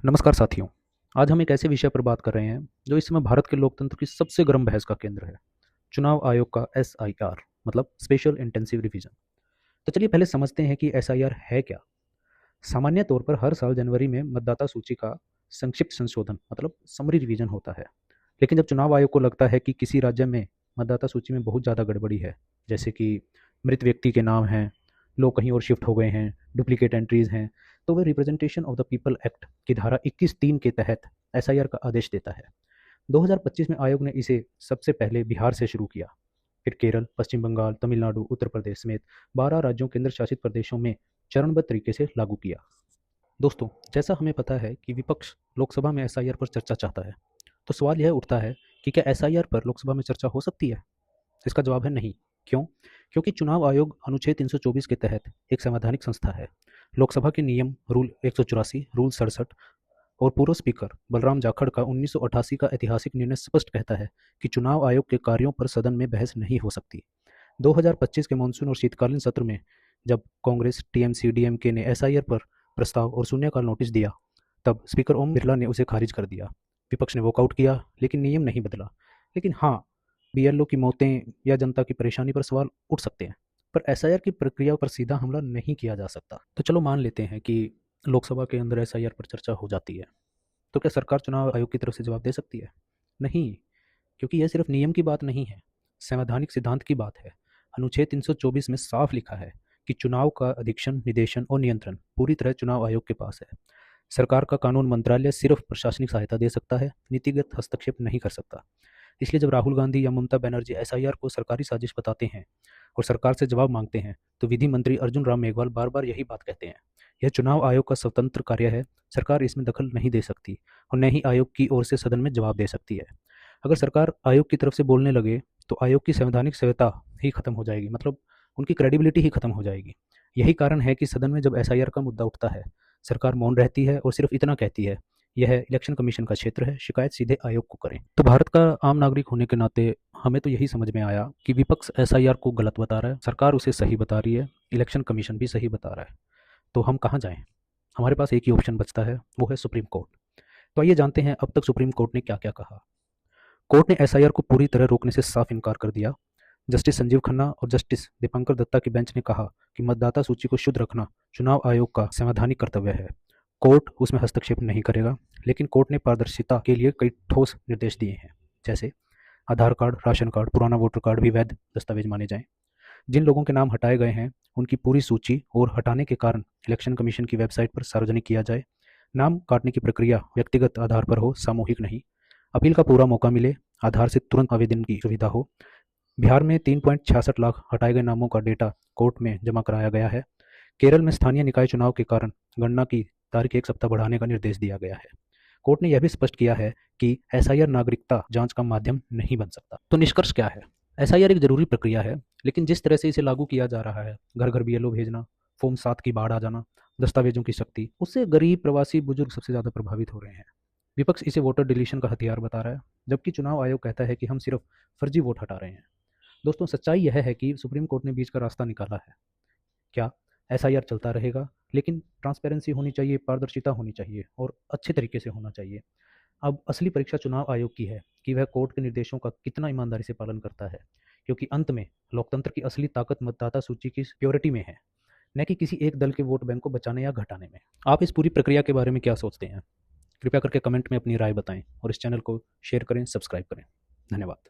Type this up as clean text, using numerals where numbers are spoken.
नमस्कार साथियों। आज हम एक ऐसे विषय पर बात कर रहे हैं जो इस समय भारत के लोकतंत्र की सबसे गर्म बहस का केंद्र है। चुनाव आयोग का एसआईआर मतलब स्पेशल इंटेंसिव रिवीजन। तो चलिए पहले समझते हैं कि एसआईआर है क्या। सामान्य तौर पर हर साल जनवरी में मतदाता सूची का संक्षिप्त संशोधन मतलब समरी रिवीजन होता है। लेकिन जब चुनाव आयोग को लगता है कि किसी राज्य में मतदाता सूची में बहुत ज़्यादा गड़बड़ी है, जैसे कि मृत व्यक्ति के नाम हैं, लोग कहीं और शिफ्ट हो गए हैं, डुप्लीकेट एंट्रीज हैं, तो वह representation of the people act की धारा 21(3) के तहत एसआईआर का आदेश देता है। 2025 में आयोग ने इसे सबसे पहले बिहार से शुरू किया, फिर केरल, पश्चिम बंगाल, तमिलनाडु, उत्तर प्रदेश समेत 12 राज्यों केंद्र शासित प्रदेशों में चरणबद्ध तरीके से लागू किया। दोस्तों, जैसा हमें पता है कि विपक्ष लोकसभा में एसआईआर पर चर्चा चाहता है, तो सवाल यह उठता है कि क्या एसआईआर पर लोकसभा में चर्चा हो सकती है? इसका जवाब है नहीं। क्यों? क्योंकि चुनाव आयोग अनुच्छेद 324 के तहत एक संवैधानिक संस्था है। लोकसभा के नियम रूल 184, रूल 67 और पूर्व स्पीकर बलराम जाखड़ का 1988 का ऐतिहासिक निर्णय स्पष्ट कहता है कि चुनाव आयोग के कार्यों पर सदन में बहस नहीं हो सकती। 2025 के मानसून और शीतकालीन सत्र में जब कांग्रेस, टीएमसी, डीएमके ने एसआईआर पर प्रस्ताव और शून्यकाल नोटिस दिया, तब स्पीकर ओम बिरला ने उसे खारिज कर दिया। विपक्ष ने वॉकआउट किया, लेकिन नियम नहीं बदला। लेकिन हाँ, बीएलओ की मौतें या जनता की परेशानी पर सवाल उठ सकते हैं, पर एसआईआर की प्रक्रिया पर सीधा हमला नहीं किया जा सकता। तो चलो मान लेते हैं कि लोकसभा के अंदर एसआईआर पर चर्चा हो जाती है, तो क्या सरकार चुनाव आयोग की तरफ से जवाब दे सकती है? नहीं, क्योंकि यह सिर्फ नियम की बात नहीं है, संवैधानिक सिद्धांत की बात है। अनुच्छेद 324 में साफ लिखा है कि चुनाव का अधीक्षण, निदेशन और नियंत्रण पूरी तरह चुनाव आयोग के पास है। सरकार का कानून मंत्रालय सिर्फ प्रशासनिक सहायता दे सकता है, नीतिगत हस्तक्षेप नहीं कर सकता। इसलिए जब राहुल गांधी या ममता बनर्जी एसआईआर को सरकारी साजिश बताते हैं और सरकार से जवाब मांगते हैं, तो विधि मंत्री अर्जुन राम मेघवाल बार बार यही बात कहते हैं। यह चुनाव आयोग का स्वतंत्र कार्य है, सरकार इसमें दखल नहीं दे सकती और न ही आयोग की ओर से सदन में जवाब दे सकती है। अगर सरकार आयोग की तरफ से बोलने लगे तो आयोग की संवैधानिक सत्यता ही खत्म हो जाएगी, मतलब उनकी क्रेडिबिलिटी ही खत्म हो जाएगी। यही कारण है कि सदन में जब एसआईआर का मुद्दा उठता है, सरकार मौन रहती है और सिर्फ इतना कहती है, यह इलेक्शन कमीशन का क्षेत्र है, शिकायत सीधे आयोग को करें। तो भारत का आम नागरिक होने के नाते हमें तो यही समझ में आया कि विपक्ष एसआईआर को गलत बता रहा है, सरकार उसे सही बता रही है, इलेक्शन कमीशन भी सही बता रहा है। तो हम कहाँ जाएं? हमारे पास एक ही ऑप्शन बचता है, वो है सुप्रीम कोर्ट। तो आइए जानते हैं अब तक सुप्रीम कोर्ट ने क्या क्या कहा। कोर्ट ने एसआईआर को पूरी तरह रोकने से साफ इनकार कर दिया। जस्टिस संजीव खन्ना और जस्टिस दीपंकर दत्ता की बेंच ने कहा कि मतदाता सूची को शुद्ध रखना चुनाव आयोग का संवैधानिक कर्तव्य है। कोर्ट उसमें हस्तक्षेप नहीं करेगा, लेकिन कोर्ट ने पारदर्शिता के लिए कई ठोस निर्देश दिए हैं, जैसे आधार कार्ड, राशन कार्ड, पुराना वोटर कार्ड भी वैध दस्तावेज माने जाएं। जिन लोगों के नाम हटाए गए हैं उनकी पूरी सूची और हटाने के कारण इलेक्शन कमीशन की वेबसाइट पर सार्वजनिक किया जाए। नाम काटने की प्रक्रिया व्यक्तिगत आधार पर हो, सामूहिक नहीं। अपील का पूरा मौका मिले, आधार से तुरंत आवेदन की सुविधा हो। बिहार में 3.66 लाख हटाए गए नामों का डेटा कोर्ट में जमा कराया गया है। केरल में स्थानीय निकाय चुनाव के कारण गणना की तारीख 1 सप्ताह बढ़ाने का निर्देश दिया गया है। कोर्ट ने यह भी स्पष्ट किया है कि एसआईआर नागरिकता जांच का माध्यम नहीं बन सकता। तो निष्कर्ष क्या है? एसआईआर एक जरूरी प्रक्रिया है, लेकिन जिस तरह से इसे लागू किया जा रहा है, घर घर बीएलओ भेजना, फॉर्म 7 की बाढ़ आ जाना, दस्तावेजों की शक्ति, उससे गरीब, प्रवासी, बुजुर्ग सबसे ज्यादा प्रभावित हो रहे हैं। विपक्ष इसे वोटर डिलीशन का हथियार बता रहा है, जबकि चुनाव आयोग कहता है कि हम सिर्फ फर्जी वोट हटा रहे हैं। दोस्तों, सच्चाई यह है कि सुप्रीम कोर्ट ने बीच का रास्ता निकाला है। क्या एसआईआर चलता रहेगा, लेकिन ट्रांसपेरेंसी होनी चाहिए, पारदर्शिता होनी चाहिए और अच्छे तरीके से होना चाहिए। अब असली परीक्षा चुनाव आयोग की है कि वह कोर्ट के निर्देशों का कितना ईमानदारी से पालन करता है, क्योंकि अंत में लोकतंत्र की असली ताकत मतदाता सूची की प्योरिटी में है, न कि किसी एक दल के वोट बैंक को बचाने या घटाने में। आप इस पूरी प्रक्रिया के बारे में क्या सोचते हैं? कृपया करके कमेंट में अपनी राय बताएं और इस चैनल को शेयर करें, सब्सक्राइब करें। धन्यवाद।